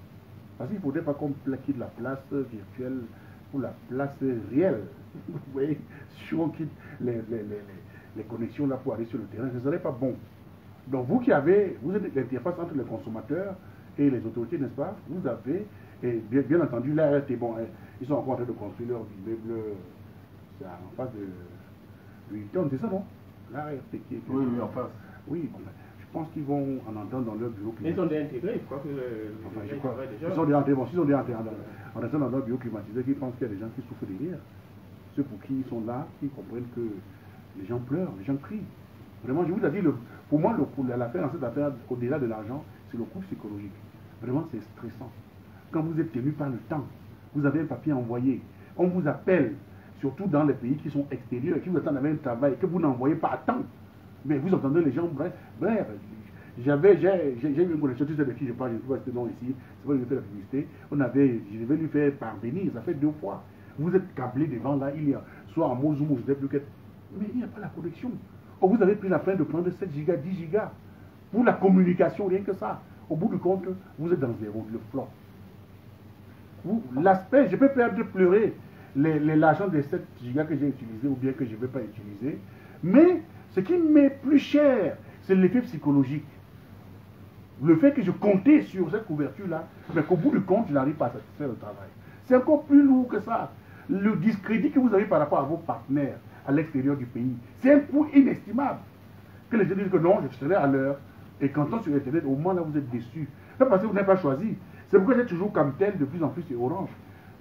parce qu'il ne faudrait pas qu'on quitte la place virtuelle pour la place réelle. Vous voyez, si on quitte les connexions là pour aller sur le terrain, ce ne serait pas bon. Donc vous êtes l'interface entre les consommateurs et les autorités, n'est-ce pas? Vous avez, et bien entendu, l'ART, bon, ils sont encore en train de construire leur immeuble, c'est en face de Hilton, c'est ça, non? L'ART qui est... Oui, en face. Oui, bon, je pense qu'ils vont en entendre dans leur bureau. Mais ils sont déjà intégrés, je crois que... Ils sont déjà intégrés, bon, s'ils sont déjà intégrés en entendant dans leur bureau climatisé, qu'ils pensent qu'il y a des gens qui souffrent derrière. Ceux pour qui ils sont là, qui comprennent que les gens pleurent, les gens crient. Vraiment, je vous ai dit, pour moi, l'affaire dans cette affaire, au-delà de l'argent, c'est le coût psychologique. Vraiment, c'est stressant. Quand vous êtes tenu par le temps, vous avez un papier envoyé, on vous appelle, surtout dans les pays qui sont extérieurs, qui vous attendent avec un travail, que vous n'envoyez pas à temps. Mais vous entendez les gens, bref. J'ai eu une connexion, tu sais de qui je parle, je ne sais pas si c'est non ici, c'est pas que je fais la publicité. Je vais lui faire parvenir, ça fait 2 fois. Vous êtes câblé devant là, il y a soit en mot Zoom ou je ne sais plus quel. Mais il n'y a pas la connexion. Oh, vous avez pris la peine de prendre 7 gigas, 10 gigas. Pour la communication, rien que ça. Au bout du compte, vous êtes dans zéro, le flop. L'aspect, je peux perdre de pleurer l'argent des 7 gigas que j'ai utilisé ou bien que je ne vais pas utiliser. Mais ce qui m'est plus cher, c'est l'effet psychologique. Le fait que je comptais sur cette couverture-là, mais qu'au bout du compte, je n'arrive pas à satisfaire le travail. C'est encore plus lourd que ça. Le discrédit que vous avez par rapport à vos partenaires, à l'extérieur du pays, c'est un coût inestimable. Que les gens disent que non, je serai à l'heure. Non, je ne serai pas à l'heure. Je ne serai pas Et quand on est sur Internet, au moins là, vous êtes déçu. C'est parce que vous n'avez pas choisi. C'est pourquoi j'ai toujours Camtel, de plus en plus, c'est Orange.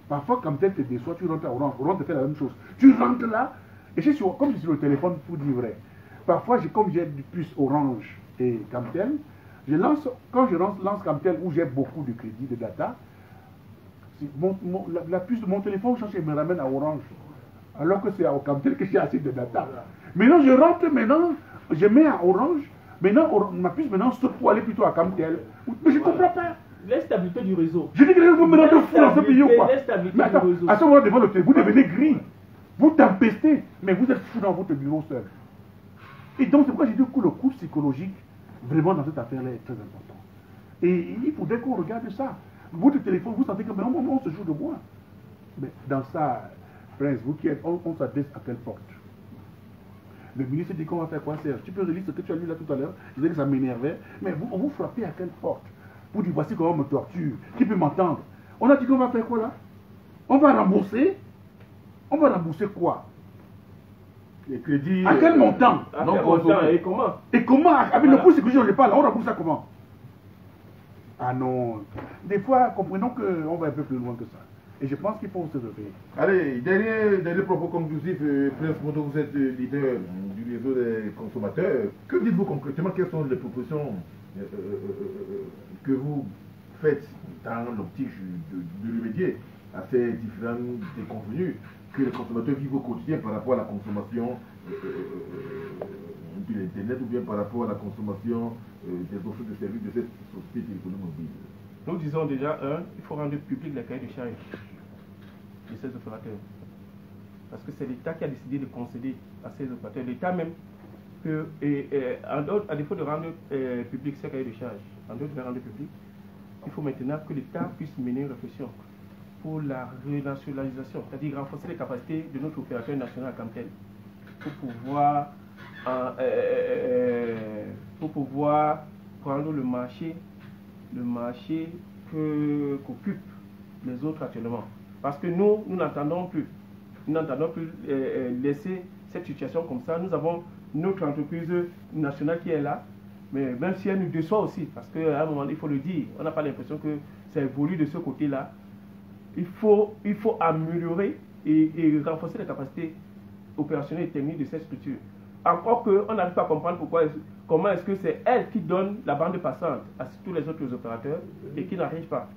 Parfois, Camtel te déçoit, tu rentres à Orange. Orange te fait la même chose. Tu rentres là, et comme je suis sur le téléphone, pour dire vrai. Parfois, comme j'ai du plus Orange et Camtel, quand je lance Camtel où j'ai beaucoup de crédits, de data, la puce de mon téléphone change et me ramène à Orange. Alors que c'est au Camtel que j'ai assez de data. Maintenant, je rentre, je mets à Orange. Maintenant, ma puce saute pour aller plutôt à Camtel. Mais je ne comprends pas. L'instabilité du réseau. Je dis que vous me rendez fou dans ce pays ou quoi? Mais attends, à ce moment devant le téléphone, vous devenez gris. Vous tempestez, mais vous êtes fou dans votre bureau seul. Et donc, c'est pourquoi j'ai dit que le coût psychologique, vraiment dans cette affaire-là, est très important. Et il faudrait qu'on regarde ça. Votre téléphone, vous sentez que on se joue de moi. Mais dans ça, Prince, vous qui êtes, on s'adresse à quelle porte? Le ministre dit qu'on va faire quoi, Serge? Tu peux relire ce que tu as lu là tout à l'heure? Je disais que ça m'énervait. Mais vous frappez à quelle porte? Vous dites, voici comment on me torture. Qui peut m'entendre? On a dit qu'on va faire quoi là? On va rembourser? On va rembourser quoi? Les crédits. À quel montant? Et comment? Et comment? Avec le coût sécurité, on ne parle, on rembourse ça comment? Ah non. Des fois, comprenons qu'on va un peu plus loin que ça. Et je pense qu'il faut se réveiller. Allez, dernier propos conclusif, Prince Mondo, vous êtes leader du réseau des consommateurs. Que dites-vous concrètement? Quelles sont les propositions que vous faites dans l'optique de remédier à ces différents déconvenus que les consommateurs vivent au quotidien par rapport à la consommation de l'Internet ou bien par rapport à la consommation des offres de services de cette société de téléphonie mobile? Nous disons déjà, il faut rendre public les cahiers de charges de ces opérateurs. Parce que c'est l'État qui a décidé de concéder à ces opérateurs. L'État même peut, à défaut de rendre public ces cahiers de charges, en d'autres de les rendre public, il faut maintenant que l'État puisse mener une réflexion pour la renationalisation, c'est-à-dire renforcer les capacités de notre opérateur national Camtel pour pouvoir prendre le marché qu'occupent les autres actuellement. Parce que nous n'entendons plus laisser cette situation comme ça. Nous avons notre entreprise nationale qui est là, mais même si elle nous déçoit aussi, parce qu'à un moment il faut le dire, on n'a pas l'impression que ça évolue de ce côté-là. Il faut améliorer et renforcer les capacités opérationnelles et techniques de cette structure. Encore qu'on n'arrive pas à comprendre comment est-ce que c'est elle qui donne la bande passante à tous les autres opérateurs et qui n'arrivent pas.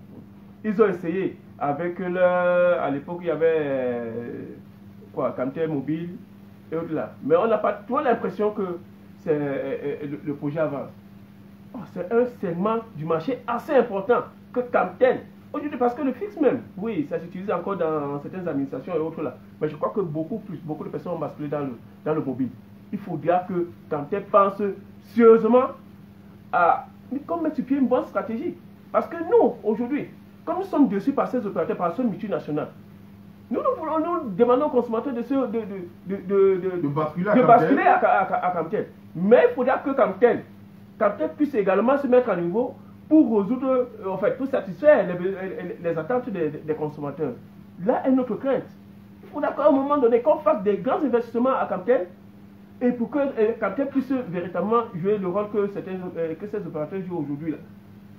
Ils ont essayé avec à l'époque il y avait Camtel Mobile et autres là. Mais on n'a pas trop l'impression que le projet avance. C'est un segment du marché assez important que Camtel. Aujourd'hui, parce que le fixe même, oui, ça s'utilise encore dans certaines administrations et autres là. Mais je crois que beaucoup de personnes ont basculé dans le mobile. Il faudra que Camtel pense sérieusement à mettre sur pied une bonne stratégie. Parce que nous, aujourd'hui, comme nous sommes dessus par ces opérateurs, par ce multinational, nous demandons aux consommateurs de basculer à Camtel. Mais il faudra que Camtel puisse également se mettre à niveau pour résoudre, pour satisfaire les attentes des consommateurs. Là est notre crainte. Il faudra qu'à un moment donné, qu'on fasse des grands investissements à Camtel et pour que Camtel puisse véritablement jouer le rôle que ces opérateurs jouent aujourd'hui.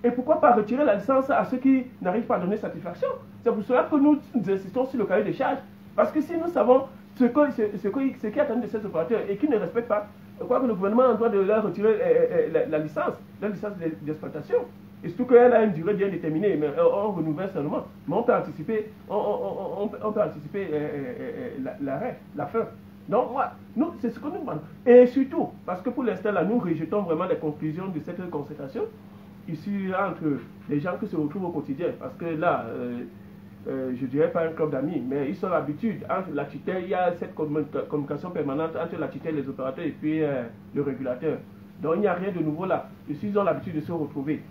Et pourquoi pas retirer la licence à ceux qui n'arrivent pas à donner satisfaction? C'est pour cela que nous insistons sur le cahier des charges. Parce que si nous savons ce qui attend de ces opérateurs et qui ne respectent pas, je crois que le gouvernement a le droit de leur retirer la licence d'exploitation. Et surtout qu'elle a une durée bien déterminée, mais on renouvelle seulement. Mais on peut anticiper, l'arrêt, la fin. Donc, nous, c'est ce que nous demandons. Et surtout, parce que pour l'instant, là, nous rejetons vraiment les conclusions de cette concertation issues entre les gens qui se retrouvent au quotidien. Parce que là, je ne dirais pas un club d'amis, mais ils ont l'habitude, entre la tutelle, il y a cette communication permanente entre la tutelle, les opérateurs et puis le régulateur. Donc, il n'y a rien de nouveau là. Ils ont l'habitude de se retrouver,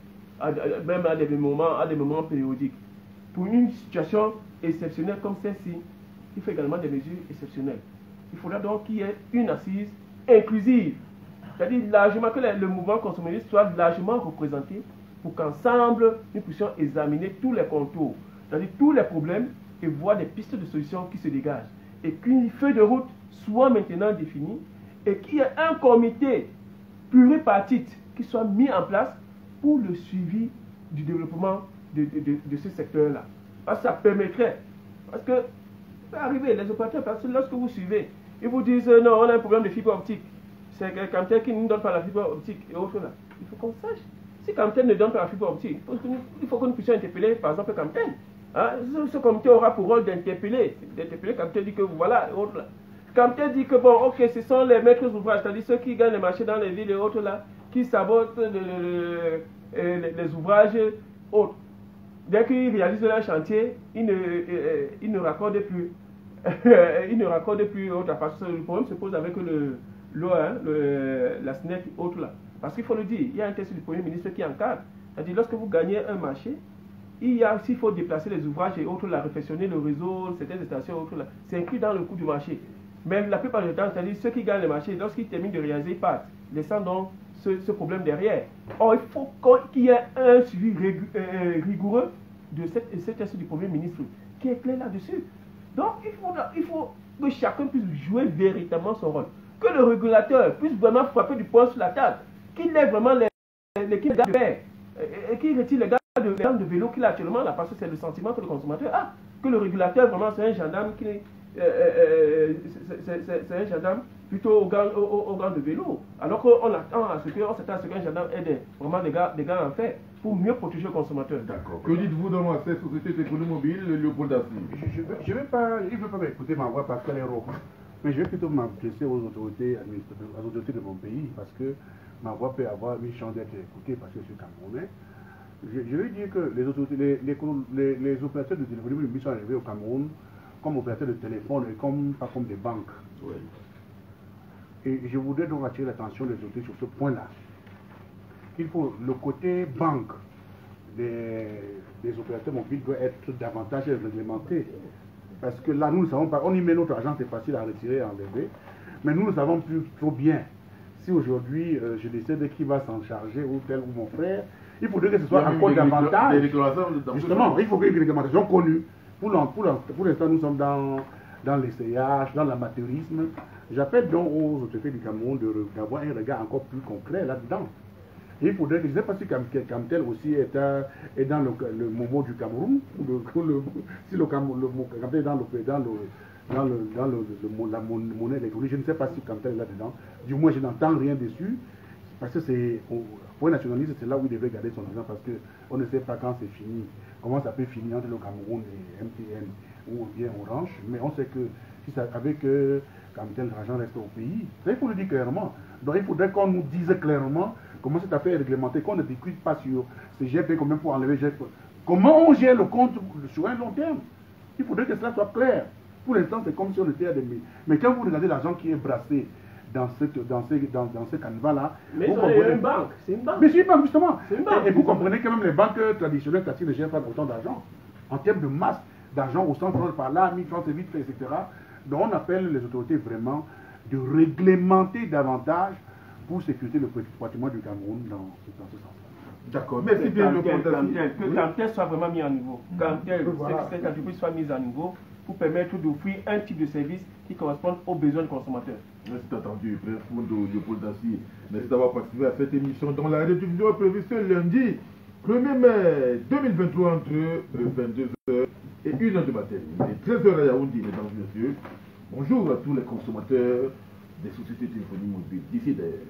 même à des moments périodiques. Pour une situation exceptionnelle comme celle-ci, il faut également des mesures exceptionnelles. Il faudra donc qu'il y ait une assise inclusive, c'est-à-dire largement que le mouvement consumériste soit largement représenté pour qu'ensemble nous puissions examiner tous les contours, c'est-à-dire tous les problèmes et voir des pistes de solutions qui se dégagent. Et qu'une feuille de route soit maintenant définie et qu'il y ait un comité pluripartite qui soient mis en place pour le suivi du développement de ce secteur-là. Parce que ça permettrait, parce que ça arrive, les opérateurs, parce que lorsque vous suivez, ils vous disent non, on a un problème de fibre optique. C'est Camtel qui ne donne pas la fibre optique et autres là. Il faut qu'on sache. Si Camtel ne donne pas la fibre optique, il faut que nous puissions interpeller par exemple Camtel. Hein? Ce comité aura pour rôle d'interpeller. Camtel dit que voilà, et autres là. Camtel dit que bon, ok, ce sont les maîtres d'ouvrage, c'est-à-dire ceux qui gagnent les marchés dans les villes et autres là, qui sabotent les ouvrages autres. Dès qu'ils réalisent leur chantier, ils ne raccordent plus. Ils ne raccordent plus autre, parce que le problème se pose avec la SNEC et autres là. Parce qu'il faut le dire, il y a un texte du Premier ministre qui encadre. C'est-à-dire, lorsque vous gagnez un marché, s'il faut déplacer les ouvrages et autres là, réfectionner le réseau, certaines stations et autres là, c'est inclus dans le coût du marché. Mais la plupart du temps, c'est-à-dire ceux qui gagnent le marché, lorsqu'ils terminent de réaliser, ils partent, laissant donc ce problème derrière. Or, il faut qu'il y ait un suivi rigoureux de cette texte du Premier ministre qui est clair là-dessus. Donc, il faut que chacun puisse jouer véritablement son rôle. Que le régulateur puisse vraiment frapper du poing sur la table. Qu'il ait vraiment l'équipe de fer et qu'il retire les gars de vélo qu'il a actuellement là, parce que c'est le sentiment que le consommateur a. Que le régulateur, vraiment, c'est un gendarme qui c'est un gendarme plutôt au gants de vélo. Alors qu'on attend à ce qu'un gendarme ait vraiment des gars en fait pour mieux protéger le consommateur. D'accord. Que dites-vous dans cette société d'économie mobile, Léopold Dassy? Il ne veut pas m'écouter ma voix parce qu'elle est rauque. Mais je vais plutôt m'adresser aux autorités de mon pays parce que ma voix peut avoir une chance d'être écoutée parce que je suis camerounais. Je veux dire que les opérateurs de téléphonie mobile sont arrivés au Cameroun comme opérateurs de téléphone et pas comme des banques. Oui. Et je voudrais donc attirer l'attention des autorités sur ce point-là. Il faut le côté banque des opérateurs mobiles doit être davantage réglementé. Parce que là, nous ne savons pas, on y met notre argent, c'est facile à retirer et à enlever, mais nous ne savons plus trop bien. Si aujourd'hui, je décide qui va s'en charger, ou tel ou mon frère, il faudrait que ce soit encore davantage. Justement, il faut qu'il y ait une réglementation connue. Pour l'instant, nous sommes dans l'essayage, dans l'amateurisme. J'appelle donc aux autorités du Cameroun d'avoir un regard encore plus concret là-dedans. Il faudrait que, je ne sais pas si Camtel aussi est dans le moment du Cameroun, si le Camtel est dans la monnaie électronique, je ne sais pas si Camtel est là-dedans. Du moins, je n'entends rien dessus, parce que pour un nationaliste, c'est là où il devrait garder son argent, parce qu'on ne sait pas quand c'est fini, comment ça peut finir entre le Cameroun et MTN ou bien Orange, mais on sait que si ça, avec Camtel, l'argent reste au pays. Ça, il faut le dire clairement. Donc, il faudrait qu'on nous dise clairement comment cette affaire est réglementée, qu'on ne discute pas sur ce GP, combien pour enlever GP. Comment on gère le compte sur un long terme. Il faudrait que cela soit clair. Pour l'instant, c'est comme si on était à des... Mais quand vous regardez l'argent qui est brassé dans ce canevas-là... Mais c'est une banque. C'est une banque. Mais c'est une banque, justement. Une banque. Et vous comprenez que même les banques traditionnelles ne gèrent pas autant d'argent. En termes de masse d'argent au centre, par là, 1000 francs, c'est vite fait, etc. Donc on appelle les autorités vraiment de réglementer davantage pour sécuriser le patrimoine du Cameroun dans ce sens-là. D'accord, merci bien le que Camtel soit vraiment mis en niveau. Camtel, cette entreprise soit mise en niveau pour permettre d'offrir un type de service qui corresponde aux besoins du consommateur. Merci entendu, Frère Foundo, Léopold Dassy. Merci d'avoir participé à cette émission dont la rediffusion est prévue ce lundi 1er mai 2023 entre 22h et 1h du matin. Et 13h à Yaoundé, mesdames et messieurs. Bonjour à tous les consommateurs des sociétés de téléphonie mobile d'ici d'ailleurs.